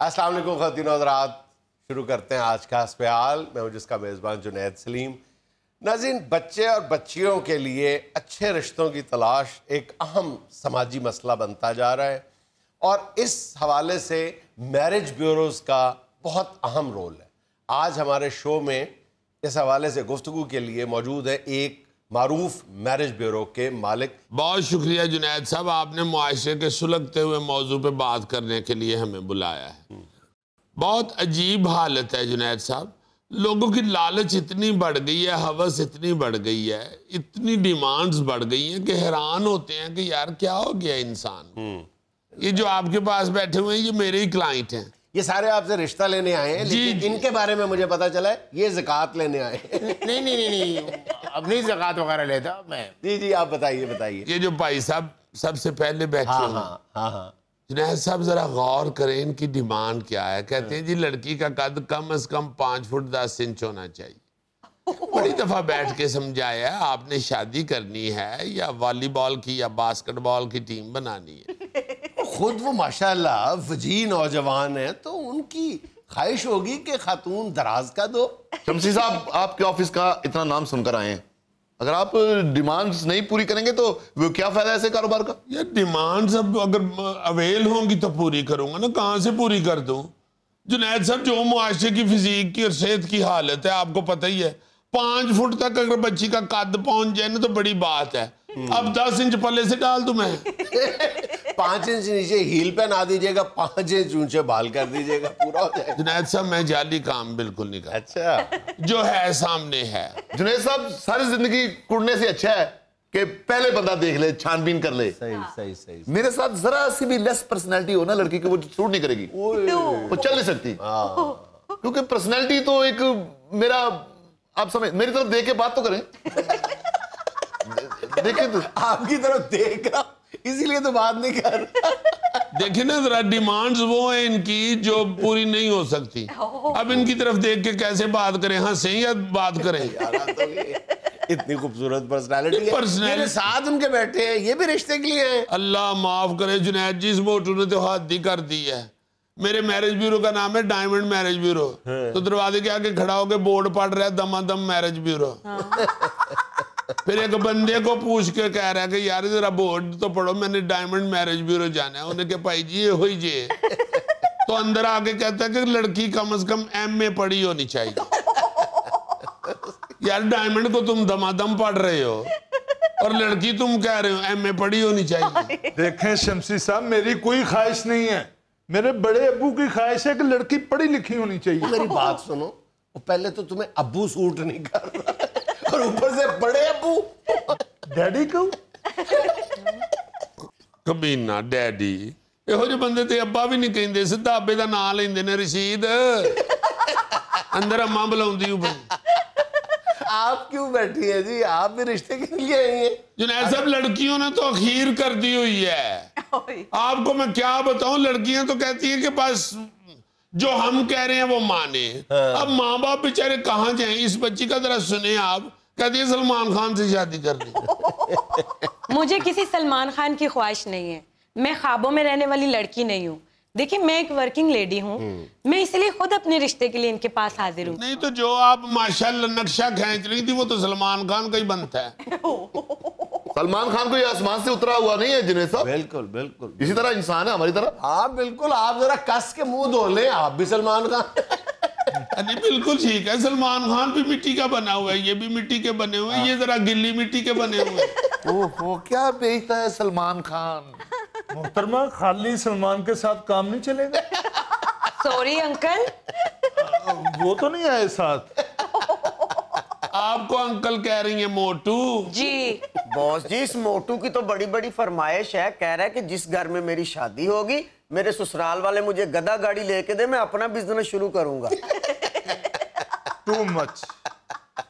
अस्सलाम वालेकुम ख़वातीन और हज़रात, शुरू करते हैं आज का हस्ब-ए-हाल। मैं हूं जिसका मेज़बान जुनैद सलीम। नाज़रीन, बच्चे और बच्चियों के लिए अच्छे रिश्तों की तलाश एक अहम समाजी मसला बनता जा रहा है और इस हवाले से मैरिज ब्यूरोज़ का बहुत अहम रोल है। आज हमारे शो में इस हवाले से गुफ्तगू के लिए मौजूद है एक मारूफ मैरिज ब्यूरो के मालिक। बहुत शुक्रिया जुनैद साहब, आपने मुआशरे के सुलगते हुए मौजू पे बात करने के लिए हमें बुलाया है। बहुत अजीब हालत है जुनैद साहब, लोगों की लालच इतनी बढ़ गई है, हवस इतनी बढ़ गई है, इतनी डिमांड्स बढ़ गई हैं कि हैरान होते हैं कि यार क्या हो गया इंसान। ये जो आपके पास बैठे हुए हैं ये मेरे ही क्लाइंट हैं। ये सारे आपसे रिश्ता लेने आए हैं, लेकिन इनके बारे में मुझे पता चला है ये ज़कात लेने आए हैं। नहीं, अब नहीं ज़कात वगैरह लेता मैं। जी, आप बताइए। ये जो भाई साहब सबसे पहले बैठे हुए हैं, हाँ। जुनैद साहब जरा गौर करें इनकी डिमांड क्या है। कहते हैं जी लड़की का कद कम से कम 5 फुट 10 इंच होना चाहिए। बड़ी दफा बैठ के समझाया है आपने शादी करनी है या वॉलीबॉल की या बास्केटबॉल की टीम बनानी है। खुद वो माशाल्लाह वजीह नौजवान है, तो उनकी ख्वाहिश होगी कि खातून दराज का दो। शमसी साहब, आपके ऑफिस का इतना नाम सुनकर आए हैं, अगर आप डिमांड्स नहीं पूरी करेंगे तो वो क्या फायदा ऐसे कारोबार का? ये डिमांड्स अब अगर अवेल होंगी तो पूरी करूंगा ना, कहाँ से पूरी कर दूं? जुनैद साहब, जो मुआशरे की फिजिक की और सेहत की हालत है आपको पता ही है। 5 फुट तक अगर बच्ची का कद पहुंच जाए ना तो बड़ी बात है। अब 10 इंच पल्ले से डाल दूं मैं। 5 इंच नीचे हील पहना दीजिएगा, 5 इंच ऊंचे बाल कर दीजिएगा, पूरा हो जाएगा। जुनैद साहब, मैं जाली काम बिल्कुल नहीं करता। अच्छा, जो है सामने है। जुनैद साहब, सारी जिंदगी कुड़ने से अच्छा है कि पहले बंदा देख ले, छानबीन कर ले। सही। मेरे साथ जरा सी भी लेस पर्सनैलिटी हो ना लड़की की, वो सूट नहीं करेगी, वो चल नहीं सकती। क्योंकि पर्सनैलिटी तो एक मेरा, आप समझ, मेरी तरफ देख के बात तो करें। देखें तो आपकी तरफ देख रहा, इसीलिए तो बात नहीं कर रहा। देखिए ना जरा, डिमांड्स वो है इनकी जो पूरी नहीं हो सकती। अब इनकी तरफ देख के कैसे बात करें, हंसे या बात करें? इतनी खूबसूरत पर्सनालिटी मेरे साथ उनके बैठे हैं, ये भी रिश्ते के लिए हैं। अल्लाह माफ करे जुनैद जी, इस मोटू ने तो हद ही कर दी है। मेरे मैरिज ब्यूरो का नाम है डायमंड मैरिज ब्यूरो, तो दरवाजे के आगे खड़ा होकर बोर्ड पढ़ रहा है दमादम मैरिज ब्यूरो। फिर एक बंदे को पूछ के कह रहा है कि यार जरा बोर्ड तो पढ़ो, मैंने डायमंड मैरिज ब्यूरो जाना है। उन्हें कहा भाई जी ये हो ही जे। तो अंदर आके कहता है कि लड़की कम से कम MA पढ़ी होनी चाहिए। यार डायमंड को तुम दमादम पढ़ रहे हो और लड़की तुम कह रहे हो MA पढ़ी होनी चाहिए। देखें शमसी साहब, मेरी कोई ख्वाहिश नहीं है, मेरे बड़े अब्बू की ख्वाहिश है कि लड़की पढ़ी लिखी होनी चाहिए। मेरी बात सुनो, पहले तो तुम्हें अब्बू सूट नहीं कर रहा और ऊपर से बड़े अब्बू डैडी को कमीना डैडी, ਇਹੋ ਜਿਹੇ ਬੰਦੇ ਤੇ ਅੱਬਾ ਵੀ ਨਹੀਂ ਕਹਿੰਦੇ, ਸਿੱਧਾ ਅੱਬੇ ਦਾ ਨਾਂ ਲੈਂਦੇ ਨੇ। रशीद अंदर अम्मा बुलाਉਂਦੀ हूं। आप क्यों बैठी हैं जी, आप भी रिश्ते के लिए आई हैं? जुनैद साहब, लड़कियों ने तो अखीर कर दी हुई है। आपको मैं क्या बताऊं, लड़कियां तो कहती हैं कि बस जो हम कह रहे हैं वो माने। अब माँ बाप बेचारे कहाँ जाएं? इस बच्ची का जरा सुने आप, कहती है सलमान खान से शादी करनी। मुझे किसी सलमान खान की ख्वाहिश नहीं है, मैं ख्वाबों में रहने वाली लड़की नहीं हूँ। देखिए, मैं एक वर्किंग लेडी हूँ, मैं इसलिए खुद अपने रिश्ते के लिए इनके पास हाजिर हूँ। नहीं तो जो आप माशाल्लाह नक्शा खींच रही थी वो तो सलमान खान का ही बनता है। सलमान खान को ये आसमान से उतरा हुआ नहीं है जुनैद साहब, बिल्कुल इसी तरह इंसान है हमारी तरह। हाँ बिल्कुल, आप जरा कस के मुंह धो लें, आप भी सलमान खान। अरे बिल्कुल ठीक है, सलमान खान भी मिट्टी का बना हुआ है, ये भी मिट्टी के बने हुए हैं, ये जरा गिल्ली मिट्टी के बने हुए हैं। ओहो, क्या बेचता है सलमान खान। मोहतरमा, खाली सलमान के साथ काम नहीं चलेगा। सॉरी अंकल, वो तो नहीं आए साथ। आपको अंकल कह रही है मोटू जी। बॉस जी, इस मोटू की तो बड़ी बड़ी फरमाइश है, कह रहा है कि जिस घर में मेरी शादी होगी मेरे ससुराल वाले मुझे गधा गाड़ी लेके दे, मैं अपना बिजनेस शुरू करूंगा। Too much.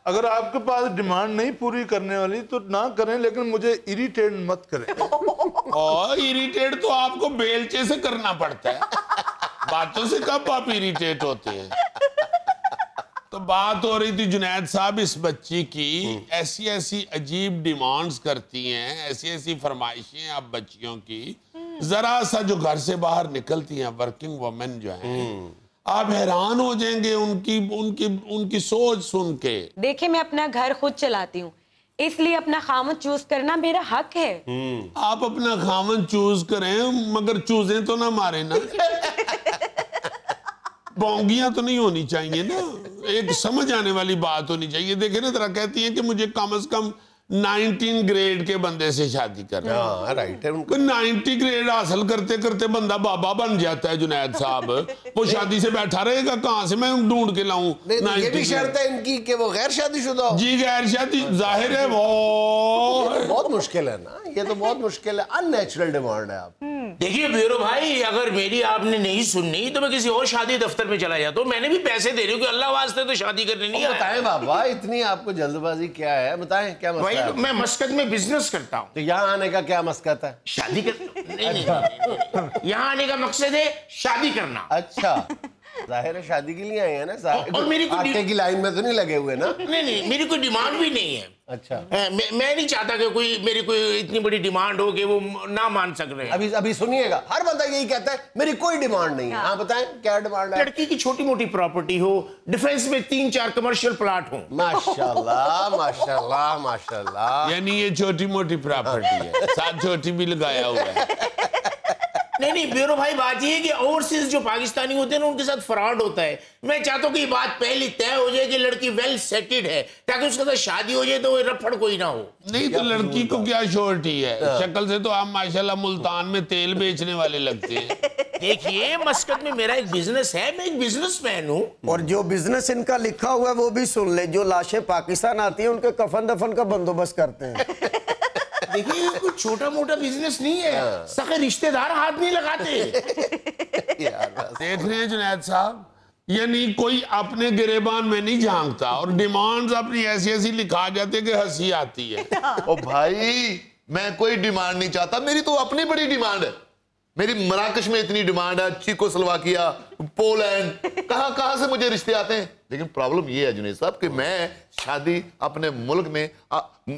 अगर आपके पास डिमांड नहीं पूरी करने वाली तो ना करें, लेकिन मुझे इरिटेट मत करें। और इरिटेट तो आपको बेलचे से करना पड़ता है, बातों से कब आप इरिटेट होते हैं? तो बात हो रही थी जुनैद साहब इस बच्ची की, ऐसी ऐसी अजीब डिमांड्स करती हैं, ऐसी ऐसी फरमाइशें आप बच्चियों की जरा सा जो घर से बाहर निकलती हैं वर्किंग वुमेन जो हैं, आप हैरान हो जाएंगे उनकी उनकी उनकी सोच सुन के। देखिए मैं अपना घर खुद चलाती हूँ, इसलिए अपना खामद चूज करना मेरा हक है। आप अपना खामद चूज करें, मगर चूजें तो ना मारे ना। बोंगियां तो नहीं होनी चाहिए ना, एक समझ आने वाली बात होनी चाहिए। देखिए ना, जरा कहती हैं कि मुझे कम से कम 19 ग्रेड के बंदे से शादी करना। हाँ राइट है उनको। 90 ग्रेड हासिल करते करते बंदा बाबा बन जाता है जुनैद साहब, वो शादी से बैठा रहेगा, कहाँ से मैं ढूंढ के लाऊं? ये भी शर्त है इनकी कि वो गैर शादीशुदा हो। जी गैर शादी जाहिर है वो बहुत मुश्किल है ना, ये तो बहुत मुश्किल है, अननेचुरल डिमांड है। आप देखिए ब्यूरो भाई, अगर मेरी आपने नहीं सुननी तो मैं किसी और शादी दफ्तर में चला जाता हूँ। मैंने भी पैसे दे रही हूँ कि अल्लाह वास्ते तो शादी करनी नहीं है। बताएं बाबा, इतनी आपको जल्दबाजी क्या है? बताएं क्या मसला है? मैं मस्कत में बिजनेस करता हूँ। तो यहाँ आने का क्या मस्कत है? शादी कर नहीं। यहाँ आने का मकसद है शादी करना। अच्छा, जाहिर है शादी के लिए आए हैं ना सारे। और मेरी कोई आटे की लाइन में तो नहीं लगे हुए ना? नहीं, मेरी कोई डिमांड भी नहीं है। अच्छा, मैं नहीं चाहता कि मेरी कोई इतनी बड़ी डिमांड हो कि वो ना मान सक रहे हैं। अभी सुनिएगा, हर बंदा यही कहता है मेरी कोई डिमांड नहीं है। हाँ बताएं क्या डिमांड है? लड़की की छोटी मोटी प्रॉपर्टी हो, डिफेंस में 3-4 कमर्शियल प्लाट हो। माशाल्लाह माशाल्लाह माशाल्लाह। यानी ये छोटी मोटी प्रॉपर्टी है, साथ छोटी भी लगाया हुआ है। नहीं ब्यूरो भाई, बात ये है कि ओवरसीज जो पाकिस्तानी होते हैं ना, उनके साथ फ्रॉड होता है। मैं चाहता हूँ कि ये बात पहले तय हो जाए कि लड़की वेल सेटेड है, ताकि उसके साथ शादी हो जाए तो वो रफड़ कोई ना हो। नहीं तो लड़की को क्या श्योरिटी है? शक्ल से तो आप माशाल्लाह मुल्तान में तेल बेचने वाले लगते हैं। देखिए मस्कत में मेरा एक बिजनेस है, मैं एक बिजनेसमैन हूँ। और जो बिजनेस इनका लिखा हुआ है वो भी सुन ले, जो लाशें पाकिस्तान आती है उनके कफन दफन का बंदोबस्त करते हैं। देखिए कोई छोटा मोटा बिजनेस नहीं है, सगे रिश्तेदार हाथ नहीं लगाते। देख रहे हैं जुनैद साहब, यानी कोई अपने गिरेबान में नहीं झांकता और डिमांड्स अपनी ऐसी ऐसी लिखा जाते कि हंसी आती है। ओ भाई, मैं कोई डिमांड नहीं चाहता, मेरी तो अपनी बड़ी डिमांड है। मेरी मराकश में इतनी डिमांड है, चेकोस्लोवाकिया, पोलैंड, कहां से मुझे रिश्ते आते हैं। लेकिन प्रॉब्लम ये है जुनैद साहब कि मैं शादी अपने मुल्क में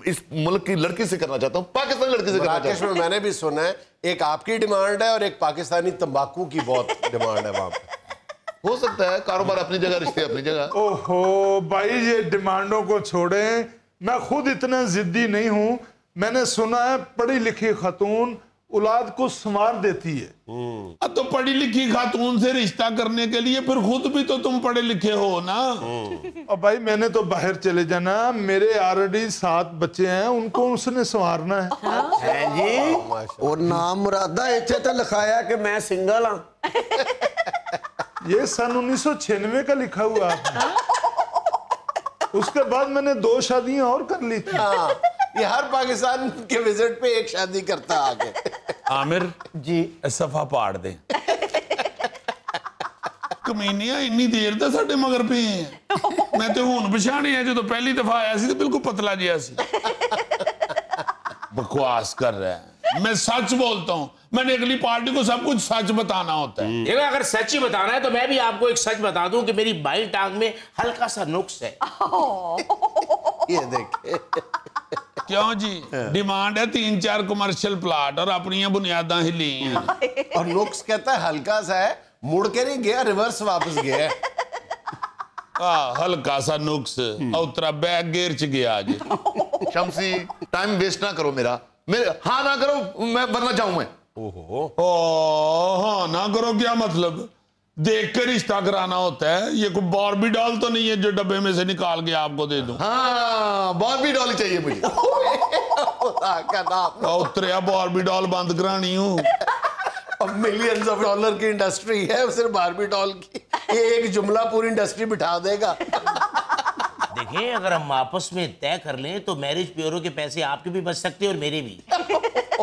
इस मुल्क की लड़की से करना चाहता हूं, पाकिस्तानी लड़की से करना चाहता हूं। मैंने भी सुना है, एक आपकी डिमांड है और एक पाकिस्तानी तंबाकू की बहुत डिमांड है वहां पे। हो सकता है, कारोबार अपनी जगह, रिश्ते अपनी जगह। ओहो भाई, ये डिमांडों को छोड़ें, मैं खुद इतना जिद्दी नहीं हूं। मैंने सुना है पढ़ी लिखी खातून औलाद को संवार देती है। तो पढ़ी लिखी खातून से रिश्ता करने के लिए फिर खुद भी तो तुम पढ़े लिखे हो ना। और भाई मैंने तो बाहर चले जाना, मेरे ऑलरेडी 7 बच्चे हैं, उनको उसने संवारना है। जी, और नाम मुरादा इतने तो लिखाया कि मैं सिंगल हाँ। ये सन 1996 का लिखा हुआ है। उसके बाद मैंने 2 शादियां और कर ली थी। ये हर पाकिस्तान के विजिट पे एक शादी करता आगे। आमिर जी, सफा पाड़ दे। कमीनिया इन्नी देर तो साडे मगर पे हैं। मैं तो हुन पछाणे है, जो पहली दफा आया सी तो बिल्कुल पतला जिहा सी। बकवास कर रहा है, मैं सच बोलता हूँ। मैंने अगली पार्टी को सब कुछ सच बताना होता है। देखो अगर सच ही बताना है तो मैं भी आपको एक सच बता दूं कि मेरी बाई टांग में हल्का सा नुक्स है। ये देखे क्यों जी, डिमांड है 3-4 कमर्शियल प्लाट और अपनी बुनियादा हिली हैं। और नुक्स कहता है हल्का सा है, मुड़ के नहीं गया, रिवर्स वापस गया। हल्का सा नुक्स उतरा बैग गेर च गया आज। शम्सी, टाइम वेस्ट ना करो मेरा हाँ ना करो, मैं वरना जाऊं मैं। हाँ ना करो क्या मतलब? देख कर रिश्ता कराना होता है। ये कोई बारबी डॉल तो नहीं है जो डब्बे में से निकाल के आपको दे दूं। हाँ, बारबी डॉल चाहिए मुझे। उतरिया बारबी डॉल बंद करानी हूँ। अब मिलियंस ऑफ डॉलर की इंडस्ट्री है सिर्फ बारबी डॉल की। ये एक जुमला पूरी इंडस्ट्री बिठा देगा। देखिए अगर हम आपस में तय कर लें तो मैरिज ब्यूरो के पैसे आपके भी बच सकते हैं और मेरे भी।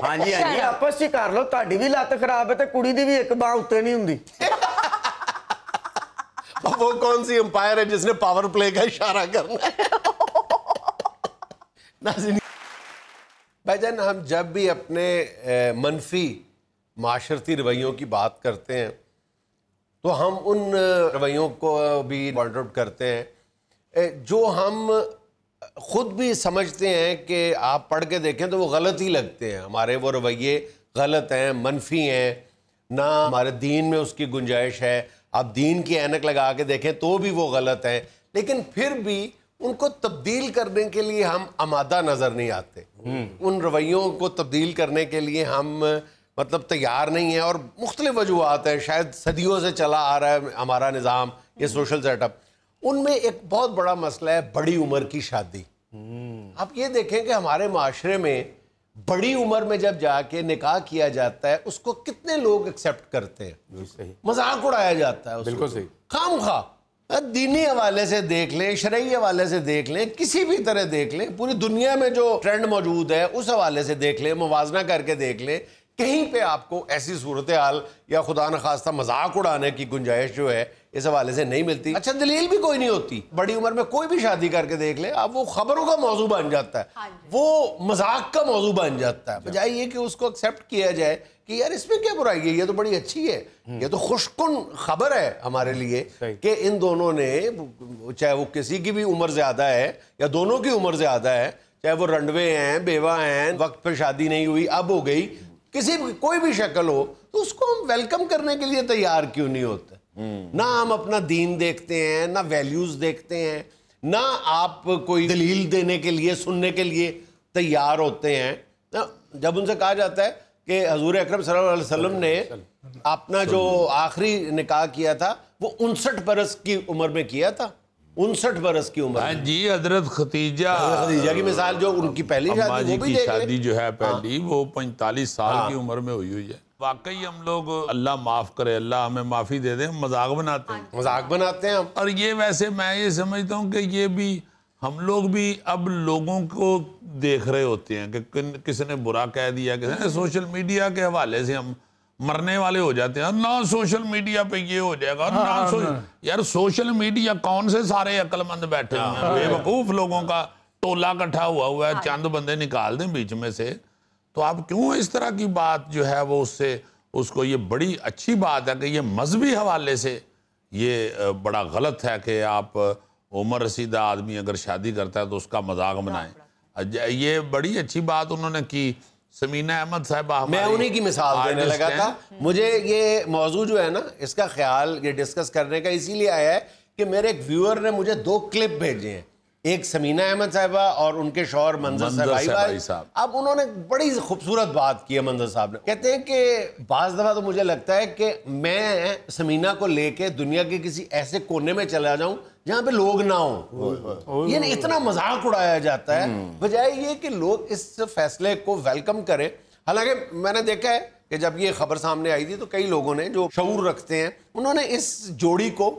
हाँ जी हाँ जी, आपस ही कर लो। ताड़ी भी लत खराब है तो कुड़ी दी भी एक बाह उत्ते नहीं हुंदी। वो कौन सी अंपायर है जिसने पावर प्ले का इशारा करना है? नाज़रीन, भाईजान, हम जब भी अपने मनफी माशरती रवैयों की बात करते हैं तो हम उन रवैयों को भी पॉइंट आउट करते हैं जो हम खुद भी समझते हैं कि आप पढ़ के देखें तो वो गलत ही लगते हैं। हमारे वो रवैये गलत हैं, मनफी हैं, ना हमारे दीन में उसकी गुंजाइश है। आप दीन की ऐनक लगा के देखें तो भी वो गलत हैं, लेकिन फिर भी उनको तब्दील करने के लिए हम आमादा नज़र नहीं आते। उन रवैयों को तब्दील करने के लिए हम मतलब तैयार नहीं है, और मुख्तलिफ वजूहात हैं। शायद सदियों से चला आ रहा है हमारा निज़ाम, ये सोशल सेटअप। उनमें एक बहुत बड़ा मसला है बड़ी उम्र की शादी। आप ये देखें कि हमारे माशरे में बड़ी उम्र में जब जाके निकाह किया जाता है, उसको कितने लोग एक्सेप्ट करते हैं, मजाक उड़ाया जाता है। बिल्कुल सही। खामखा दीनी हवाले से देख लें, शरई हवाले से देख लें, किसी भी तरह देख लें, पूरी दुनिया में जो ट्रेंड मौजूद है उस हवाले से देख लें, मुवाजना करके देख लें, कहीं पे आपको ऐसी सूरत हाल या खुदा न खास्ता मजाक उड़ाने की गुंजाइश जो है इस हवाले से नहीं मिलती। अच्छा, दलील भी कोई नहीं होती। बड़ी उम्र में कोई भी शादी करके देख ले आप, वो खबरों का मौजू बन जाता है, वो मजाक का मौजू बन जाता है, बजाय ये कि उसको एक्सेप्ट किया जाए कि यार इसमें क्या बुराई है, ये तो बड़ी अच्छी है, ये तो खुशकुन खबर है हमारे लिए कि इन दोनों ने, चाहे वो किसी की भी उम्र ज्यादा है या दोनों की उम्र ज्यादा है, चाहे वो रंडवे हैं, बेवा हैं, वक्त पे शादी नहीं हुई, अब हो गई, किसी कोई भी शक्ल हो, तो उसको हम वेलकम करने के लिए तैयार क्यों नहीं होते? ना हम अपना दीन देखते हैं, ना वैल्यूज देखते हैं, ना आप कोई दलील देने के लिए, सुनने के लिए तैयार होते हैं। जब उनसे कहा जाता है कि हजूर अकरम सल्लल्लाहु अलैहि वसल्लम ने अपना जो आखिरी निकाह किया था वो 59 बरस की उम्र में किया था, 59 बरस की उम्र में। जी, हजरत खदीजा की मिसाल, जो उनकी पहली शादी, वो भी की देख शादी जो है पहली, वो 45 साल की उम्र में हुई है। वाकई हम लोग, अल्लाह माफ करे, अल्लाह हमें माफी दे दे, मजाक बनाते हैं, मजाक बनाते हैं हम। और ये वैसे मैं ये समझता हूँ कि ये भी हम लोग भी अब लोगों को देख रहे होते हैं कि किसी ने बुरा कह दिया, किसी ने, सोशल मीडिया के हवाले से हम मरने वाले हो जाते हैं ना, सोशल मीडिया पे ये हो जाएगा ना, यार सोशल मीडिया कौन से सारे अक्लमंद बैठे हुए हैं, बेवकूफ लोगों का टोला इकट्ठा हुआ है, चंद बंदे निकाल दें बीच में से, तो आप क्यों इस तरह की बात जो है वो उसको, ये बड़ी अच्छी बात है कि ये मजहबी हवाले से ये बड़ा गलत है कि आप उम्र रसीदा आदमी अगर शादी करता है तो उसका मजाक बनाएं। ये बड़ी अच्छी बात उन्होंने की। समीना अहमद साहिबा, मैं उन्हीं की मिसाल देने लगा था। मुझे ये मौजू जो है ना, इसका ख्याल ये डिस्कस करने का इसीलिए आया है कि मेरे एक व्यूअर ने मुझे 2 क्लिप भेजे हैं, एक समीना अहमद साहिबा और उनके शौहर मंजर भाई साहब। अब उन्होंने बड़ी खूबसूरत बात की है मंजर साहब ने। कहते हैं कि बाज दफा तो मुझे लगता है कि मैं समीना को लेके दुनिया के किसी ऐसे कोने में चला जाऊं जहां पे लोग ना हो, ये इतना मजाक उड़ाया जाता है, बजाय ये कि लोग इस फैसले को वेलकम करें। हालांकि मैंने देखा है कि जब ये खबर सामने आई थी तो कई लोगों ने जो शऊर रखते हैं उन्होंने इस जोड़ी को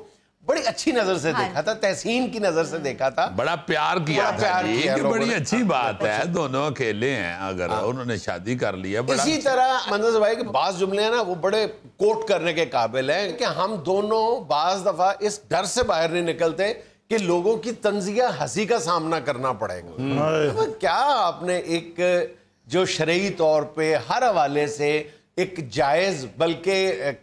बड़ी अच्छी नजर से देखा था, तहसीन की नजर से देखा था, बड़ा प्यार किया था। ये बड़ी अच्छी बात है, दोनों अकेले हैं, अगर उन्होंने शादी कर लिया। इसी तरह मंजर भाई के बाज जुमले हैं ना, वो बड़े कोट करने के काबिल हैं कि हम दोनों बाज दफा इस डर से बाहर नहीं निकलते कि लोगों की तंजिया हंसी का सामना करना पड़ेगा। क्या आपने एक जो शरई तौर पे हर हवाले से एक जायज बल्कि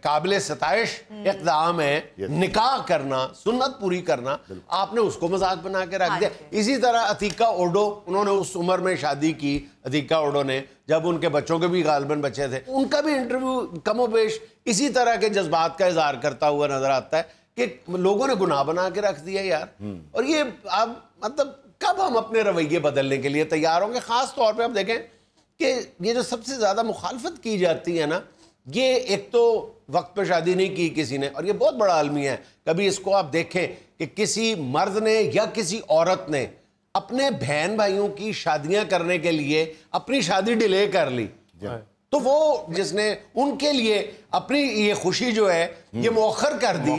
काबिल सताइश इक़दाम है निकाह करना, सुन्नत पूरी करना, आपने उसको मजाक बना के रख दिया। इसी तरह अतीका ओडो, उन्होंने उस उम्र में शादी की, अतीका ओडो ने, जब उनके बच्चों के भी गालिबन बच्चे थे, उनका भी इंटरव्यू कमोबेश इसी तरह के जज्बात का इजहार करता हुआ नजर आता है कि लोगों ने गुनाह बना के रख दिया यार। और ये आप मतलब कब हम अपने रवैये बदलने के लिए तैयार होंगे? खास तौर पर आप देखें कि ये जो सबसे ज़्यादा मुखालफत की जाती है ना, ये एक तो वक्त पे शादी नहीं की किसी ने, और ये बहुत बड़ा अलमिया है। कभी इसको आप देखें कि किसी मर्द ने या किसी औरत ने अपने बहन भाइयों की शादियां करने के लिए अपनी शादी डिले कर ली, तो वो जिसने उनके लिए अपनी ये खुशी जो है ये मौखर कर दी,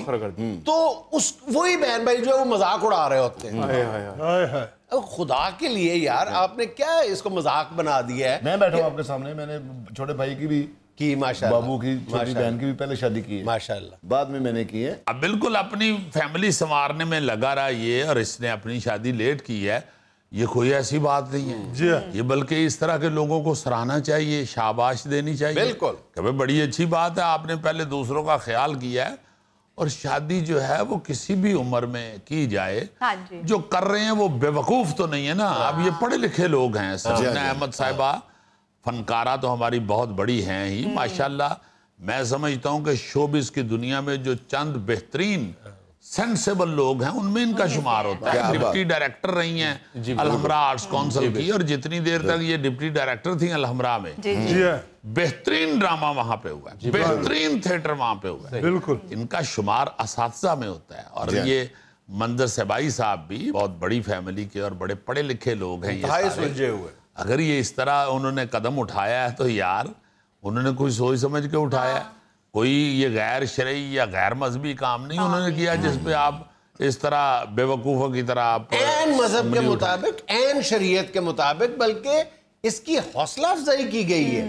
तो उस वही बहन भाई जो है वो मजाक उड़ा रहे होते हैं। खुदा के लिए यार, आपने क्या इसको मजाक बना दिया है। मैं बैठा हूँ आपके सामने, मैंने छोटे भाई की भी की, माशाल्लाह, बाबू की छोटी बहन की भी पहले शादी की है, माशाल्लाह, बाद में मैंने की है। अब बिल्कुल अपनी फैमिली संवारने में लगा रहा ये, और इसने अपनी शादी लेट की है, ये कोई ऐसी बात नहीं है जी। ये बल्कि इस तरह के लोगों को सराहना चाहिए, शाबाश देनी चाहिए। बिल्कुल, कभी बड़ी अच्छी बात है, आपने पहले दूसरों का ख्याल किया है। और शादी जो है वो किसी भी उम्र में की जाए, जो कर रहे हैं वो बेवकूफ तो नहीं है ना। अब ये पढ़े लिखे लोग हैं, समीना अहमद साहिबा फनकारा तो हमारी बहुत बड़ी हैं ही माशाल्लाह। मैं समझता हूँ कि शोबिस की दुनिया में जो चंद बेहतरीन सेंसेबल लोग हैं उनमें इनका शुमार होता है। डिप्टी डायरेक्टर रही हैं अलहमरा आर्ट्स काउंसिल की, और जितनी देर तक ये डिप्टी डायरेक्टर थी अलहमरा में, बेहतरीन ड्रामा वहां पे हुआ है, बेहतरीन थिएटर वहां पे हुआ है। बिल्कुल इनका शुमार असातिज़ा में होता है। और ये मंजर सेबाई साहब भी बहुत बड़ी फैमिली के और बड़े पढ़े लिखे लोग हैं ये सारे। अगर ये इस तरह उन्होंने कदम उठाया है तो यार उन्होंने कोई सोच समझ के उठाया है, कोई ये गैर शरई या गैर मजहबी काम नहीं उन्होंने किया जिसपे आप इस तरह बेवकूफ़ों की तरह आप एन मजहब के मुताबिक, एन शरीयत के मुताबिक, बल्कि इसकी हौसला अफजाई की गई है।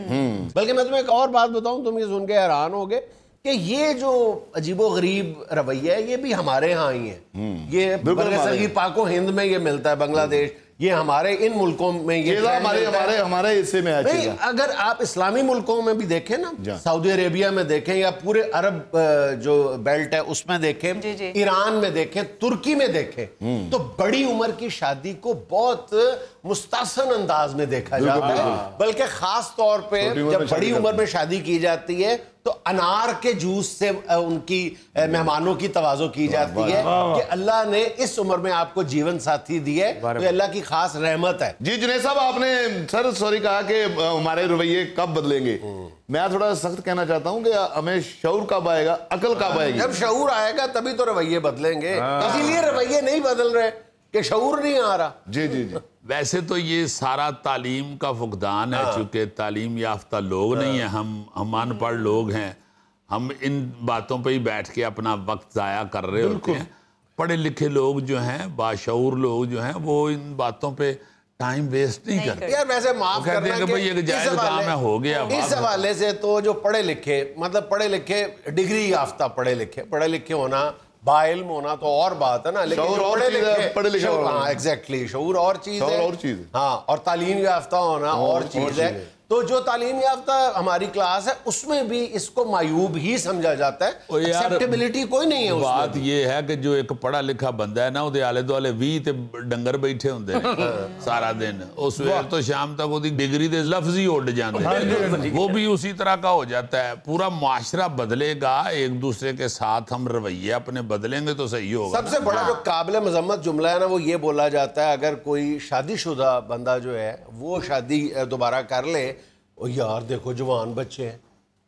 बल्कि मैं तुम्हें एक और बात बताऊं, तुम ये सुन के हैरान होगे कि ये जो अजीबो गरीब रवैया है ये भी हमारे यहाँ ही है। ये बल्कि पाको हिंद में ये मिलता है, बांग्लादेश, ये हमारे इन मुल्कों में ये हमारे हिस्से में नहीं। अगर आप इस्लामी मुल्कों में भी देखें ना, सऊदी अरेबिया में देखें या पूरे अरब जो बेल्ट है उसमें देखें, ईरान में देखें, तुर्की में देखें, तो बड़ी उम्र की शादी को बहुत मुस्तासन अंदाज में देखा जाता है। बल्कि खास तौर पे जब बड़ी उम्र में शादी की जाती है तो अनार के जूस से उनकी मेहमानों की तवाज़ो की जाती है कि अल्लाह ने इस उम्र में आपको जीवन साथी दिए, तो अल्लाह की खास रहमत है। जी जुनैद साहब, आपने सर सॉरी कहा कि हमारे रवैये कब बदलेंगे। मैं थोड़ा सख्त कहना चाहता हूँ कि हमें शऊर कब आएगा, अकल कब आएगी। जब शऊर आएगा तभी तो रवैये बदलेंगे, इसीलिए रवैये नहीं बदल रहे कि शऊर नहीं आ रहा। जी जी जी। वैसे तो ये सारा तालीम का फुकदान है, चूंकि तालीम याफ्ता लोग नहीं है, हम अनपढ़ लोग हैं, हम इन बातों पे ही बैठ के अपना वक्त ज़ाया कर रहे होते हैं। पढ़े लिखे लोग जो हैं, बाशऊर लोग जो हैं, वो इन बातों पे टाइम वेस्ट नहीं करते। यार वैसे माफ करना कि भाई एक जायज़ काम है, हो गया। इस हवाले से तो जो पढ़े लिखे, मतलब पढ़े लिखे डिग्री याफ्ता पढ़े लिखे होना, बाइल्म होना तो और बात है ना, लेकिन पढ़े लिखे हाँ एग्जैक्टली, शऊर और चीज है, हाँ, और तालीम याफ्ता होना और चीज है। तो जो तालीम याफ्ता हमारी क्लास है उसमें भी इसको मायूब ही समझा जाता है, एक्सेप्टेबिलिटी कोई नहीं है उसमें। बात ये है कि जो एक पढ़ा लिखा बंदा है ना, उहदे आले दुआले 20 ते डंगर बैठे होंदे ने सारा दिन, उस वेले तो शाम तक उहदी डिग्री दे लफ्ज ही उड़ जाते हैं, वो भी उसी तरह का हो जाता है। पूरा माशरा बदलेगा, एक दूसरे के साथ हम रवैये अपने बदलेंगे तो सही होगा। सबसे बड़ा जो काबिल मजम्मत जुमला है ना, वो ये बोला जाता है, अगर कोई शादीशुदा बंदा जो है वो शादी दोबारा कर ले, ओ यार देखो जवान बच्चे हैं,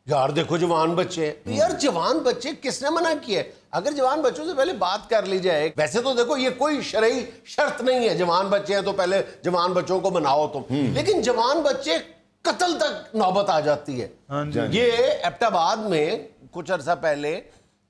यार देखो जवान बच्चे हैं। यार जवान बच्चे किसने मना किया है? अगर जवान बच्चों से पहले बात कर ली जाए, वैसे तो देखो ये कोई शरई शर्त नहीं है, जवान बच्चे हैं तो पहले जवान बच्चों को मनाओ तुम, लेकिन जवान बच्चे कत्ल तक नौबत आ जाती है। ये एबटाबाद में कुछ अर्सा पहले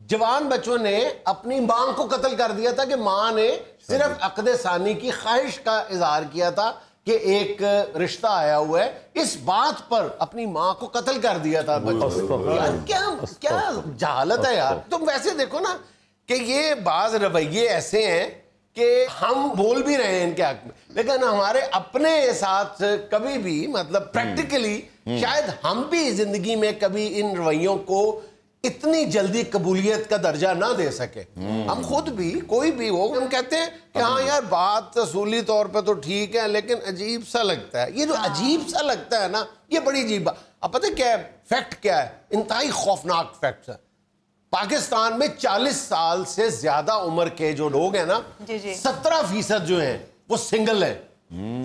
जवान बच्चों ने अपनी मां को कत्ल कर दिया था कि मां ने सिर्फ अक़द सानी की ख्वाहिश का इजहार किया था कि एक रिश्ता आया हुआ है, इस बात पर अपनी मां को कत्ल कर दिया था बच्चों। यार क्या जहालत है यार। तुम वैसे देखो ना कि ये बाज रवैये ऐसे हैं कि हम बोल भी रहे हैं इनके हक में, लेकिन हमारे अपने साथ कभी भी, मतलब प्रैक्टिकली शायद हम भी जिंदगी में कभी इन रवैयों को इतनी जल्दी कबूलियत का दर्जा ना दे सके। हम खुद भी, कोई भी हो, हम कहते हैं कि हाँ यार बात असूली तौर पे तो ठीक है, लेकिन अजीब सा लगता है। ये जो अजीब सा लगता है ना, ये बड़ी अजीब बात। अब पता क्या है फैक्ट, क्या है इंतहाई खौफनाक फैक्ट है। पाकिस्तान में 40 साल से ज्यादा उम्र के जो लोग हैं ना, 17% जो हैं वो सिंगल है।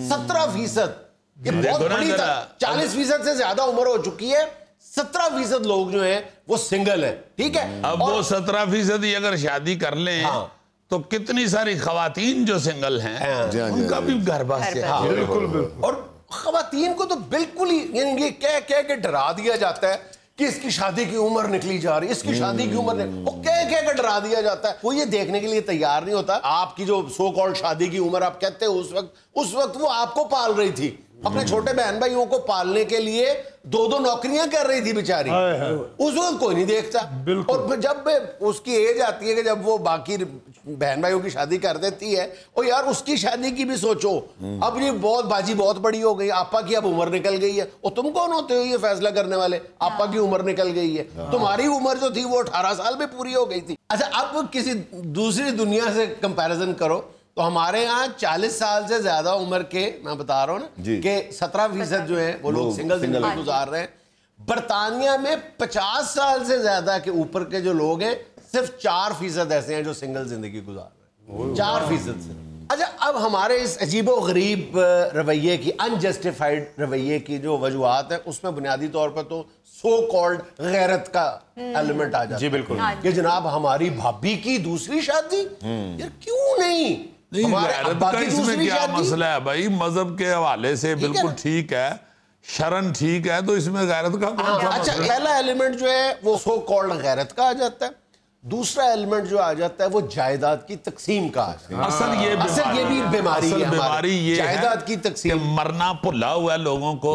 17%, ये बहुत बड़ी 40% से ज्यादा उम्र हो चुकी है, 17% लोग जो हैं वो सिंगल है। ठीक है, अब वो 17% ही अगर शादी कर लें, हाँ, तो कितनी सारी खवातीन जो सिंगल हैं उनका भी घर बस है। बिल्कुल। और खवातीन को तो बिल्कुल ही ये कह के डरा दिया जाता है कि इसकी शादी की उम्र निकली जा रही है, इसकी शादी की उम्र, वो कह के डरा दिया जाता है। वो ये देखने के लिए तैयार नहीं होता आपकी जो सो कॉल्ड शादी की उम्र आप कहते हो, उस वक्त वो आपको पाल रही थी, अपने छोटे बहन भाइयों को पालने के लिए 2-2 नौकरियां कर रही थी बेचारी। उस वक्त कोई नहीं देखता, और फिर जब उसकी एज आती है कि जब वो बाकी बहन भाइयों की शादी कर देती है, और यार उसकी शादी की भी सोचो, अब ये बाजी बहुत बड़ी हो गई, आपा की अब उम्र निकल गई है, और तुम कौन होते हो ये फैसला करने वाले? आपा की उम्र निकल गई है, तुम्हारी उम्र जो थी वो 18 साल में पूरी हो गई थी। अच्छा, अब किसी दूसरी दुनिया से कंपैरिजन करो तो हमारे यहाँ 40 साल से ज्यादा उम्र के, मैं बता रहा हूँ ना, कि 17% जो है वो लोग सिंगल जिंदगी गुजार रहे हैं। बरतानिया में 50 साल से ज्यादा के ऊपर के जो लोग हैं, सिर्फ 4% ऐसे हैं जो सिंगल जिंदगी गुजार रहे हैं, 4% से। अच्छा, अब हमारे इस अजीबो गरीब रवैये की, अनजस्टिफाइड रवैये की जो वजूहात है, उसमें बुनियादी तौर पर तो सो कॉल्ड गैरत का एलिमेंट आ जाता है। जी बिल्कुल, कि जनाब हमारी भाभी की दूसरी शादी, यार क्यों नहीं? गैरत का इसमें क्या मसला है भाई? मजहब के हवाले से बिल्कुल ठीक है, शरण ठीक है, तो इसमें गैरत का अच्छा, पहला एलिमेंट जो है वो सो कॉल्ड गैरत का आ जाता है। दूसरा एलिमेंट जो आ जाता है वो जायदाद की तकसीम का आ जाता है। असल ये भी बीमारी है, बीमारी ये जायदाद की तकसीम। मरना भुला हुआ है लोगों को,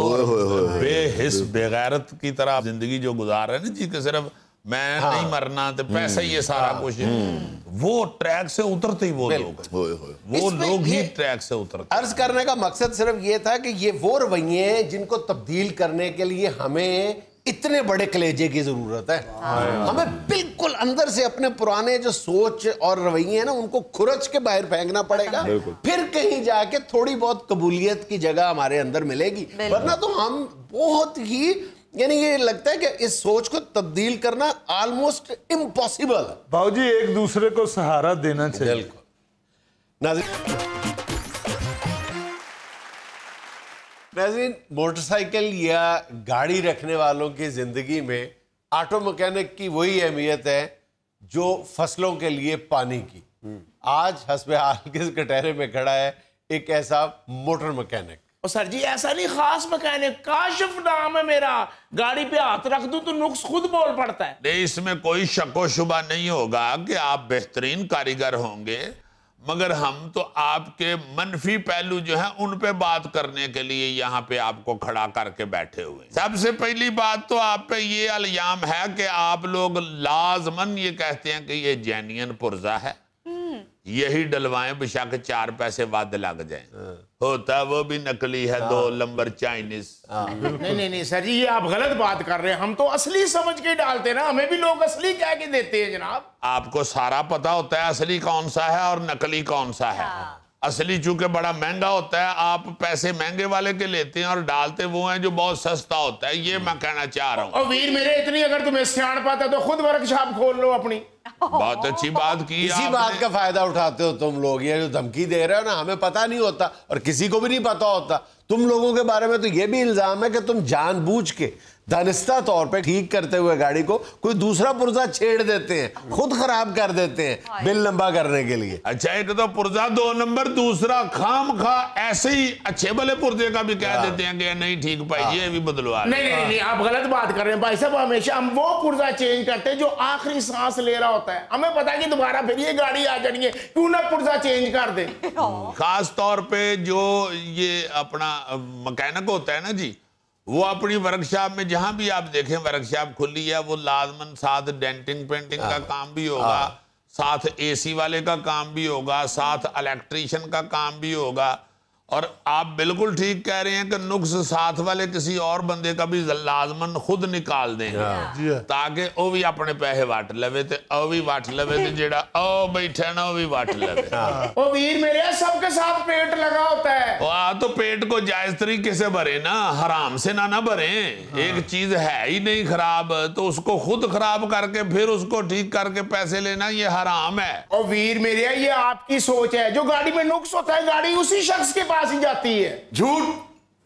बेहिस बेगैरत की तरह जिंदगी जो गुजार रहे हैं ना जी, कि सिर्फ मैं नहीं मरना तो पैसा ही ये सारा कुछ, वो ट्रैक से उतरते ही वो लोग ही ट्रैक से उतरते। अर्ज करने का मकसद सिर्फ ये था कि ये वो रवैये हैं जिनको तब्दील करने के लिए हमें इतने बड़े कलेजे की जरूरत है। हमें बिल्कुल अंदर से अपने पुराने जो सोच और रवैये हैं ना, उनको खुरच के बाहर फेंकना पड़ेगा, फिर कहीं जाके थोड़ी बहुत कबूलियत की जगह हमारे अंदर मिलेगी। वरना तो हम बहुत ही, यानी ये लगता है कि इस सोच को तब्दील करना ऑलमोस्ट इम्पॉसिबल है। बाबूजी एक दूसरे को सहारा देना चाहिए। बिल्कुल। नाज़रीन, मोटरसाइकिल या गाड़ी रखने वालों की जिंदगी में ऑटो मैकेनिक की वही अहमियत है जो फसलों के लिए पानी की। आज हस्बे हाल के कटहरे में खड़ा है एक ऐसा मोटर मैकेनिक। और सर जी ऐसा नहीं, खास मैकेनिक, काशिफ नाम है मेरा। गाड़ी पे हाथ रख दूं तो नुक्स खुद बोल पड़ता है। नहीं, इसमें कोई शको शुबा नहीं होगा कि आप बेहतरीन कारीगर होंगे, मगर हम तो आपके मनफी पहलू जो है उन पे बात करने के लिए यहाँ पे आपको खड़ा करके बैठे हुए। सबसे पहली बात तो आप पे ये इल्जाम है कि आप लोग लाजमन ये कहते हैं कि ये जेन्युइन पुर्जा है, यही डलवाएं बेशक 4 पैसे वाद लग जाए। होता वो भी नकली है, 2 नंबर चाइनीज। नहीं सर जी, ये आप गलत बात कर रहे हैं। हम तो असली समझ के डालते ना, हमें भी लोग असली कह के देते हैं जनाब। आपको सारा पता होता है असली कौन सा है और नकली कौन सा है। असली चूंकि बड़ा महंगा होता है, आप पैसे महंगे वाले के लेते हैं और डालते वो हैं जो बहुत सस्ता होता है। ये मैं कहना चाह रहा हूँ। और वीर मेरे, इतनी अगर तुम्हें सियाण पाता तो खुद वर्कशॉप खोल लो अपनी। बहुत अच्छी बात की। इसी बात का फायदा उठाते हो तुम लोग। ये जो धमकी दे रहे हो ना, हमें पता नहीं होता और किसी को भी नहीं पता होता। तुम लोगों के बारे में तो ये भी इल्जाम है कि तुम जानबूझ के दानिस्ता तौर पे ठीक करते हुए गाड़ी को कोई दूसरा पुर्जा छेड़ देते हैं, खुद खराब कर देते हैं बिल लंबा करने के लिए। अच्छा, एक तो पुर्जा 2 नंबर, दूसरा खाम खा ऐसे ही अच्छे भले पुर्जे का भी कह देते हैं कि नहीं ठीक भाई ये भी बदलवा। नहीं, आप गलत बात कर रहे हैं भाई साहब। हमेशा हम वो पुर्जा चेंज करते हैं जो आखिरी सांस ले रहा होता है। हमें पता है कि दोबारा फिर ये गाड़ी आ जानी है, क्यों ना पुर्जा चेंज कर दे। खास तौर पे जो ये अपना मैकेनिक होता है ना जी, वो अपनी वर्कशॉप में जहां भी आप देखें वर्कशॉप खुली है, वो लाजमन साथ डेंटिंग पेंटिंग का काम भी होगा, साथ एसी वाले का काम भी होगा, साथ इलेक्ट्रीशियन का काम भी होगा। और आप बिल्कुल ठीक कह रहे हैं कि नुक्स साथ वाले किसी और बंदे का भी लाजमन खुद निकाल देंगे ताकि वो भी अपने पैसे वट लवे ते ओ भी वट लवे ते जेड़ा ओ बैठे ना वो भी वट लवे। ओ वीर मेरे, सबके साथ पेट लगा होता है। तो पेट को जायज तरीके से भरे ना, हराम से ना भरे। एक चीज है ही नहीं खराब तो उसको खुद खराब करके फिर उसको ठीक करके पैसे लेना, ये हराम है। ओ वीर मेरे, ये आपकी सोच है। जो गाड़ी में नुक्स होता है गाड़ी उसी शख्स के पास ही जाती है। झूठ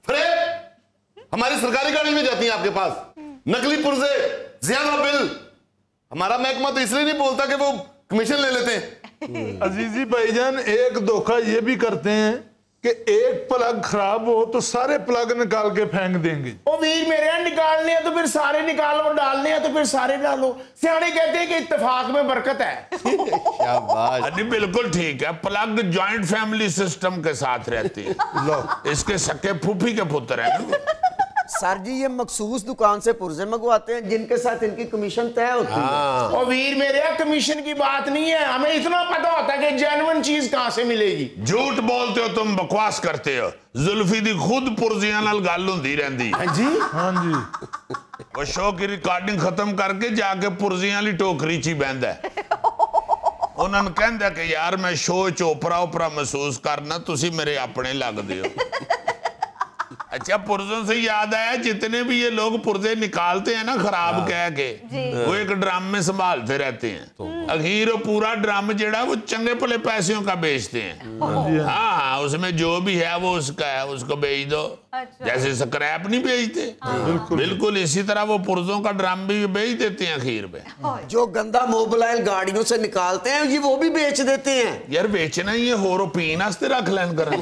फरेब हमारी सरकारी गाड़ी में जाती है आपके पास। नकली पुर्जे, ज्यादा बिल। हमारा महकमा तो इसलिए नहीं बोलता कि वो कमीशन ले लेते हैं। अजीजी भाईजान, एक धोखा ये भी करते हैं कि एक प्लग खराब हो तो सारे प्लग निकाल के फेंक देंगे। ओ वीर मेरे, निकालने हैं तो फिर सारे निकालो, डालने हैं तो फिर सारे डालो। सियाने कहते हैं कि इत्तेफाक में बरकत है। शाबाश। नहीं, बिल्कुल ठीक है। प्लग जॉइंट फैमिली सिस्टम के साथ रहती है। इसके सके फूफी के पुत्र हैं। सर जी, ये मखसूस दुकान से पुर्जे मंगवाते हैं जिनके साथ इनकी कमीशन तय होती है। और वीर मेरे, कमीशन की बात नहीं है, हमें इतना पता होता है कि जेन्युइन चीज कहां से मिलेगी। झूठ बोलते हो तुम, बकवास करते हो। जुल्फी दी खुद पुर्जियां नाल गल हुंदी रहंदी। हाँ जी, हाँ जी। वो शो की रिकॉर्डिंग खत्म करके जाके पुर्जियां वाली टोकरी च ही बहंदा है। उन्होंने कहंदा कि यार मैं शो चोपरा उपरा महसूस करना, तुसी मेरे अपने लगदे हो। अच्छा, पुर्जों से याद आया, जितने भी ये लोग पुर्जे निकालते हैं ना खराब कह के, वो एक ड्रम में संभालते रहते हैं। अखीर पूरा ड्रम जेड़ा वो चंगे भले पैसों का बेचते हैं। हाँ, उसमें जो भी है वो उसका है, उसको बेच दो। जैसे स्क्रैप नहीं बेचते, बिल्कुल इसी तरह वो पुर्जों का ड्रम भी बेच देते हैं अखीर पे। जो गंदा मोबाइल गाड़ियों से निकालते हैं ये वो भी बेच देते हैं। यार बेचना ही है, होरो पीन वास्ते रख लेन कर।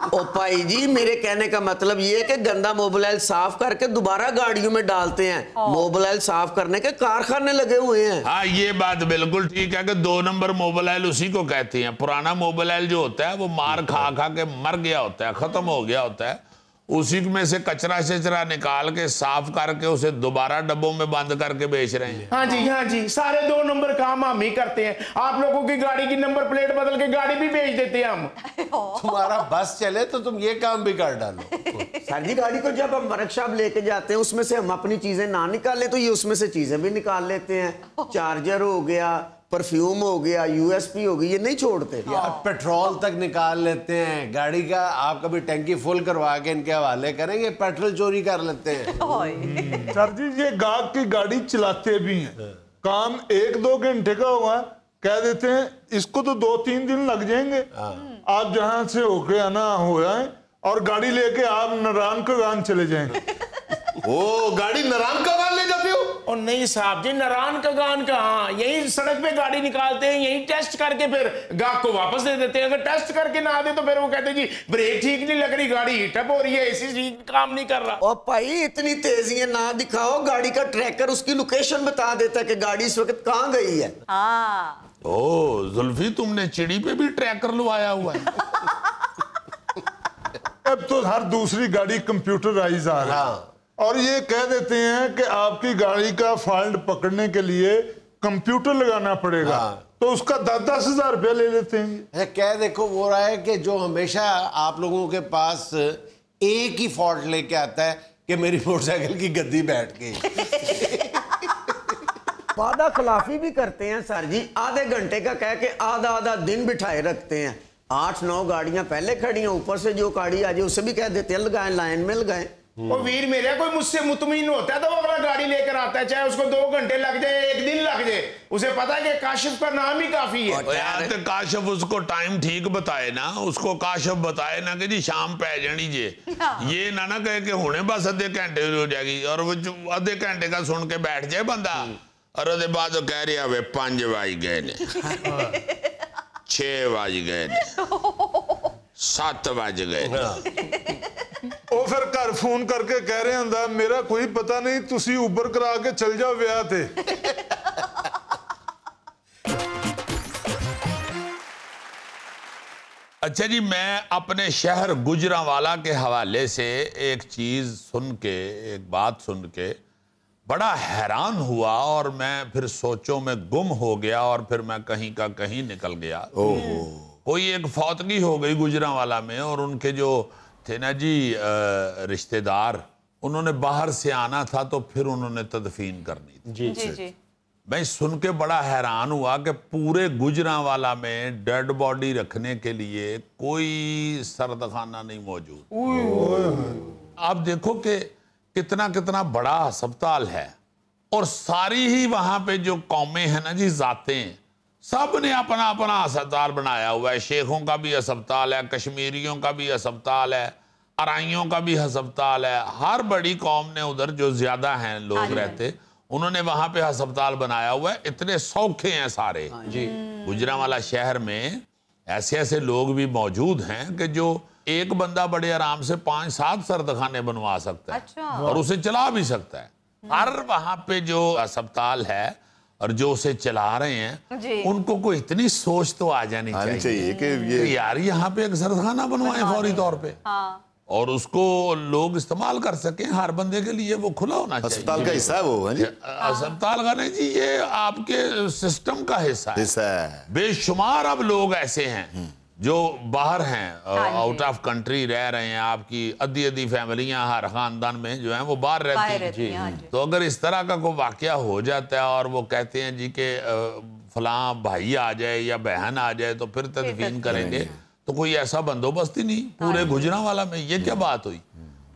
ओ भाई जी, मेरे कहने का मतलब ये है कि गंदा मोबाइल साफ करके दोबारा गाड़ियों में डालते हैं। मोबाइल साफ करने के कारखाने लगे हुए हैं। हाँ, ये बात बिल्कुल ठीक है कि 2 नंबर मोबाइल उसी को कहते हैं। पुराना मोबाइल जो होता है वो मार खा खा के मर गया होता है, खत्म हो गया होता है। उसी में से कचरा शचरा निकाल के साफ करके उसे दोबारा डब्बों में बंद करके बेच रहे हैं। हाँ जी, हाँ जी, सारे 2 नंबर काम हम ही करते हैं। आप लोगों की गाड़ी की नंबर प्लेट बदल के गाड़ी भी बेच देते हैं हम। तुम्हारा बस चले तो तुम ये काम भी कर डालो। सर जी, गाड़ी को जब हम वर्कशॉप लेके जाते हैं उसमें से हम अपनी चीजें ना निकालें तो ये उसमें से चीजें भी निकाल लेते हैं। चार्जर हो गया, परफ्यूम हो गया, यूएसपी हो गई, ये नहीं छोड़ते। यार पेट्रोल तक निकाल लेते हैं गाड़ी का। आप कभी टंकी फुल करवा के इनके हवाले करेंगे, पेट्रोल चोरी कर लेते हैं। सर जी, ये गाहक की गाड़ी चलाते भी हैं, काम 1-2 घंटे का हुआ कह देते हैं इसको तो 2-3 दिन लग जाएंगे। आप जहां से होके आना हो जाए और गाड़ी लेके आप नारायण का गान चले जाएंगे। ओ, गाड़ी नारायण का गान ले जाते हो? और नहीं साहब जी, नारायण का गान कहाँ, यही सड़क पे गाड़ी निकालते हैं, यही टेस्ट करके फिर गाहक को वापस दे देते हैं। अगर टेस्ट करके ना दे तो फिर वो कहते हैं जी ब्रेक ठीक नहीं लग रही, गाड़ी हीटअप हो रही है, एसी ठीक काम नहीं कर रहा। और भाई इतनी तेजी ना दिखाओ, गाड़ी का ट्रैकर उसकी लोकेशन बता देता है कि गाड़ी इस वक्त कहाँ गई है। ओ जुल्फी, तुमने चिड़ी पे भी ट्रैकर लवाया हुआ है। अब तो हर दूसरी गाड़ी कंप्यूटराइज आ रहा है और ये कह देते हैं कि आपकी गाड़ी का फॉल्ट पकड़ने के लिए कंप्यूटर लगाना पड़ेगा। तो उसका 10-10 हजार रुपया ले लेते हैं। क्या देखो, वो रहा है कि जो हमेशा आप लोगों के पास एक ही फॉल्ट लेके आता है कि मेरी मोटरसाइकिल की गद्दी बैठ गई। वादा खिलाफी भी करते हैं सर जी, आधे घंटे का कह के आधा दिन बिठाए रखते हैं। 8-9 गाड़ियां पहले खड़ी हैं, ऊपर से जो गाड़ी आ जाए उसे भी कह देते हैं लगाएं, लाइन में लगाएं। और वीर मेरे, कोई मुझसे मुतमिन होता है तो वो अपना गाड़ी लेकर आता है, चाहे उसको 2 घंटे लग जाए, 1 दिन लग जाए, उसे पता है कि काशिफ का नाम ही काफी है। यार तो काशिफ उसको टाइम ठीक बताए ना, उसको काशिफ बताए ना कि जी शाम पै जानी जे, ये ना कहे कि हुणे बस आधे घंटे हो जाएगी और वो आधे घंटे का सुन के बैठ जाए बंदा और उसके बाद वो कह रहा वे 5 बज गए ने, 6 बज गए ने, 7 बज गए। वो फिर घर फोन करके कह रहे होंदा मेरा कोई पता नहीं, तुसी उबर करा के चल जाओ ब्याह ते। अच्छा जी, मैं अपने शहर गुजरांवाला के हवाले से एक चीज सुन के, एक बात सुन के बड़ा हैरान हुआ और मैं फिर सोचों में गुम हो गया और फिर मैं कहीं का कहीं निकल गया। कोई एक फौतगी हो गई गुजरांवाला में और उनके जो थे ना जी रिश्तेदार, उन्होंने बाहर से आना था तो फिर उन्होंने तदफीन करनी थी। जी। मैं सुन के बड़ा हैरान हुआ कि पूरे गुजरांवाला में डेड बॉडी रखने के लिए कोई सरदखाना नहीं मौजूद। आप देखो कि कितना कितना बड़ा अस्पताल है और सारी ही वहां पे जो कौमें हैं ना जी, जातें, सब ने अपना अपना अस्पताल बनाया हुआ है। शेखों का भी अस्पताल है, कश्मीरियों का भी अस्पताल है, अराइयों का भी अस्पताल है। हर बड़ी कौम ने उधर जो ज्यादा हैं लोग रहते, उन्होंने वहां पे अस्पताल बनाया हुआ है। इतने सौखे हैं सारे जी। गुजरांवाला शहर में ऐसे ऐसे लोग भी मौजूद हैं कि जो एक बंदा बड़े आराम से 5-7 सरदखाने बनवा सकता है और उसे चला भी सकता है। हर वहां पे जो अस्पताल है और जो उसे चला रहे हैं, उनको कोई इतनी सोच तो आ जानी चाहिए कि ये यार यहाँ पे एक सरदखाना बनवाएं फौरी तौर पे। और उसको लोग इस्तेमाल कर सके, हर बंदे के लिए वो खुला होना चाहिए। अस्पताल का हिस्सा है वो, अस्पताल का नहीं जी, ये आपके सिस्टम का हिस्सा है। बेशुमार अब लोग ऐसे हैं जो बाहर हैं, आउट ऑफ कंट्री रह रहे हैं, आपकी अद्धी फैमिलियां हर खानदान में जो हैं वो बाहर रहती हैं। हाँ जी। तो अगर इस तरह का कोई वाकया हो जाता है और वो कहते हैं जी के फलां भाई आ जाए या बहन आ जाए तो फिर तदफीन करेंगे, तो कोई ऐसा बंदोबस्त ही नहीं पूरे गुजरांवाला में। ये क्या बात हुई?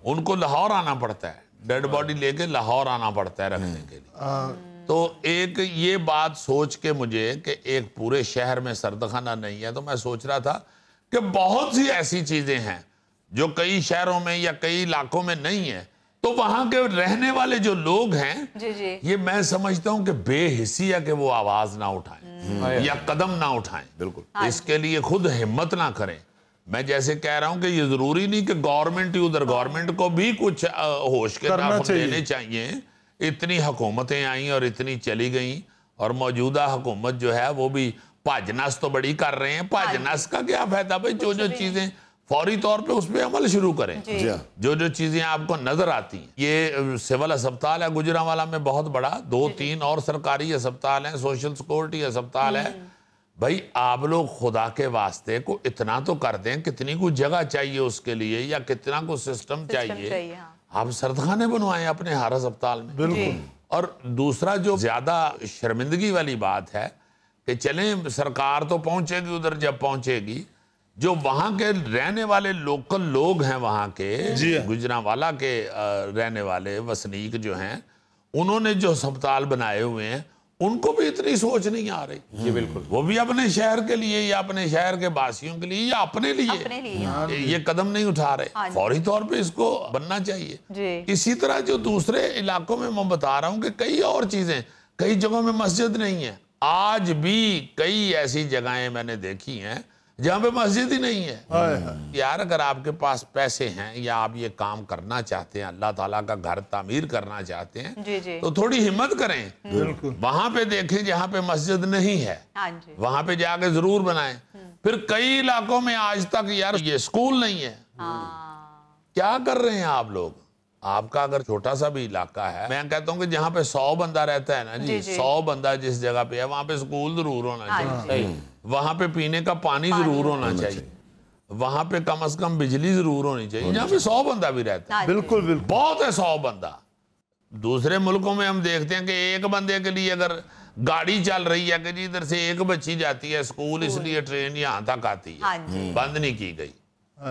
उनको लाहौर आना पड़ता है, डेड बॉडी लेके लाहौर आना पड़ता है रखने के लिए। तो एक ये बात सोच के मुझे कि एक पूरे शहर में सर्दखाना नहीं है, तो मैं सोच रहा था कि बहुत सी ऐसी चीजें हैं जो कई शहरों में या कई इलाकों में नहीं है, तो वहां के रहने वाले जो लोग हैं जी जी। ये मैं समझता हूं कि बेहिस्सी है कि वो आवाज ना उठाएं या कदम ना उठाएं। बिल्कुल। इसके लिए खुद हिम्मत ना करें। मैं जैसे कह रहा हूं कि ये जरूरी नहीं कि गवर्नमेंट ही उधर, गवर्नमेंट को भी कुछ होश के नाखून लेने चाहिए। इतनी हुकूमतें आई और इतनी चली गई, और मौजूदा हुकूमत जो है वो भी भाजनस तो बड़ी कर रहे हैं। भाजनस का क्या फायदा भाई? जो जो चीजें फौरी तौर पे उस पर अमल शुरू करें। जो जो चीजें आपको नजर आती हैं, ये सिविल अस्पताल है गुजरांवाला में बहुत बड़ा, 2-3 और सरकारी अस्पताल हैं, सोशल सिक्योरिटी अस्पताल है। भाई आप लोग खुदा के वास्ते को इतना तो कर दें, कितनी कुछ जगह चाहिए उसके लिए या कितना कुछ सिस्टम चाहिए। आप सर्दखाने बनवाएं अपने हर अस्पताल में। बिल्कुल। और दूसरा जो ज्यादा शर्मिंदगी वाली बात है कि चलें सरकार तो पहुंचेगी उधर, जब पहुंचेगी जो वहां के रहने वाले लोकल लोग हैं, वहां के गुजरांवाला के रहने वाले वसनीक जो हैं, उन्होंने जो अस्पताल बनाए हुए हैं उनको भी इतनी सोच नहीं आ रही। जी बिल्कुल। वो भी अपने शहर के लिए या अपने शहर के वासियों के लिए या अपने लिए ये कदम नहीं उठा रहे। फौरी तौर पे इसको बनना चाहिए। इसी तरह जो दूसरे इलाकों में मैं बता रहा हूं कि कई और चीजें, कई जगहों में मस्जिद नहीं है। आज भी कई ऐसी जगहें मैंने देखी हैं जहां पे मस्जिद ही नहीं है। यार अगर आपके पास पैसे हैं या आप ये काम करना चाहते हैं, अल्लाह ताला का घर तामीर करना चाहते हैं, तो थोड़ी हिम्मत करें। वहां पे देखें जहां पे मस्जिद नहीं है, वहां पे जाके जरूर बनाएं। फिर कई इलाकों में आज तक यार ये स्कूल नहीं है। क्या कर रहे हैं आप लोग? आपका अगर छोटा सा भी इलाका है, मैं कहता हूँ कि जहाँ पे 100 बंदा रहता है ना जी, 100 बंदा जिस जगह पे है वहां पे स्कूल जरूर होना चाहिए, वहां पे पीने का पानी जरूर होना चाहिए, वहां पे कम से कम बिजली जरूर होनी चाहिए। जहाँ पे 100 बंदा भी रहता है, बिल्कुल बिल्कुल बहुत है 100 बंदा। दूसरे मुल्कों में हम देखते हैं कि एक बंदे के लिए अगर गाड़ी चल रही है कि जी इधर से एक बच्ची जाती है स्कूल, इसलिए ट्रेन यहाँ तक आती है, बंद नहीं की गई।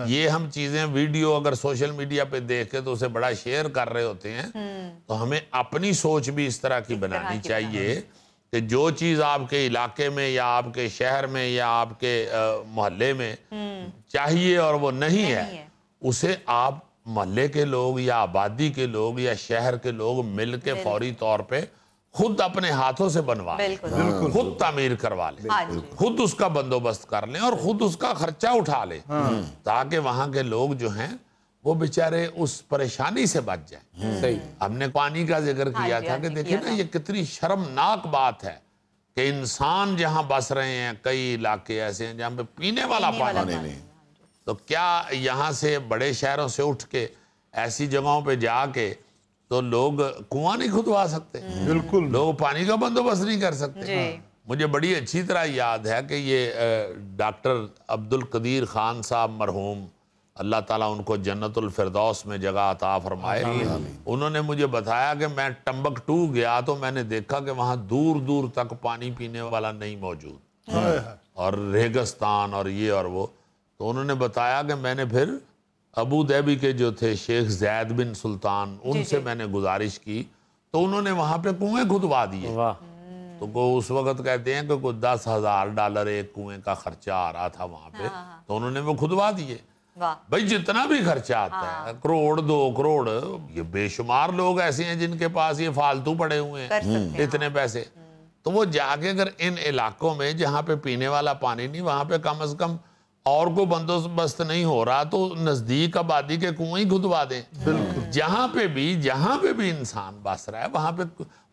ये हम चीजें वीडियो अगर सोशल मीडिया पे देख के तो उसे बड़ा शेयर कर रहे होते हैं, तो हमें अपनी सोच भी इस तरह की बनानी चाहिए कि जो चीज आपके इलाके में या आपके शहर में या आपके मोहल्ले में चाहिए और वो नहीं है, उसे आप मोहल्ले के लोग या आबादी के लोग या शहर के लोग मिल के फौरी तौर पे खुद अपने हाथों से बनवा लें, खुद तामीर करवा लें, खुद उसका बंदोबस्त कर लें और खुद उसका खर्चा उठा लें, ताकि वहां के लोग जो हैं वो बेचारे उस परेशानी से बच जाएं। सही। हमने पानी का जिक्र किया था कि देखिए ना ये कितनी शर्मनाक बात है कि इंसान जहां बस रहे हैं, कई इलाके ऐसे हैं जहां पे पीने वाला पानी नहीं। तो क्या यहाँ से बड़े शहरों से उठ के ऐसी जगहों पे जाके तो लोग कुआं नहीं खुदवा सकते? बिल्कुल। लोग पानी का बंदोबस्त नहीं कर सकते। मुझे बड़ी अच्छी तरह याद है कि ये डॉक्टर अब्दुल कदीर खान साहब मरहूम, अल्लाह ताला उनको जन्नतुल फिरदौस में जगह अता फरमाए, उन्होंने मुझे बताया कि मैं टम्बकटू गया तो मैंने देखा कि वहाँ दूर दूर तक पानी पीने वाला नहीं मौजूद और रेगिस्तान और ये और वो। तो उन्होंने बताया कि मैंने फिर अबू धाबी के जो थे शेख जैद बिन सुल्तान, उनसे मैंने गुजारिश की, तो उन्होंने वहां पे कुएं खुदवा दिए। तो वो उस वक्त कहते हैं कि कोई $10,000 एक कुएं का खर्चा आ रहा था वहां पे, तो उन्होंने वो खुदवा दिए। भाई जितना भी खर्चा आता है, करोड़ 2 करोड़, ये बेशुमार लोग ऐसे हैं जिनके पास ये फालतू पड़े हुए हैं इतने पैसे, तो वो जाके अगर इन इलाकों में जहाँ पे पीने वाला पानी नहीं, वहां पे कम से कम और को बंदोबस्त नहीं हो रहा तो नजदीक आबादी के कुएं ही खुदवा दें। जहां पे भी इंसान बस रहा है वहां पे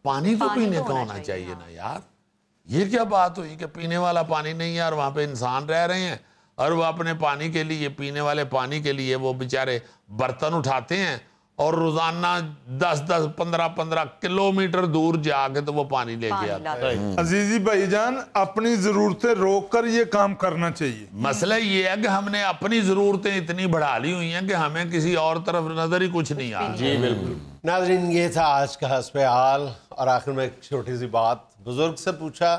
पानी तो पीने का होना चाहिए ना यार। ये क्या बात हुई कि पीने वाला पानी नहीं है और वहां पे इंसान रह रहे हैं और वो अपने पानी के लिए, पीने वाले पानी के लिए वो बेचारे बर्तन उठाते हैं और रोजाना 10-10, 15-15 किलोमीटर दूर जाके तो वो पानी लेके आता है। अजीजी भाईजान, अपनी जरूरतें रोक कर ये काम करना चाहिए। मसला ये है कि हमने अपनी जरूरतें इतनी बढ़ा ली हुई हैं कि हमें किसी और तरफ नजर ही कुछ नहीं आ रहा। जी बिल्कुल। नाज़रीन, ये था आज का हस्बे हाल। और आखिर में एक छोटी सी बात, बुजुर्ग से पूछा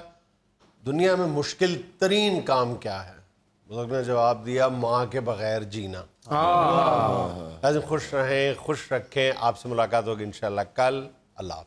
दुनिया में मुश्किल तरीन काम क्या है? बुजुर्ग ने जवाब दिया, माँ के बगैर जीना। खुश रहें, खुश रखें। आपसे मुलाकात होगी इंशाल्लाह कल। अल्लाह।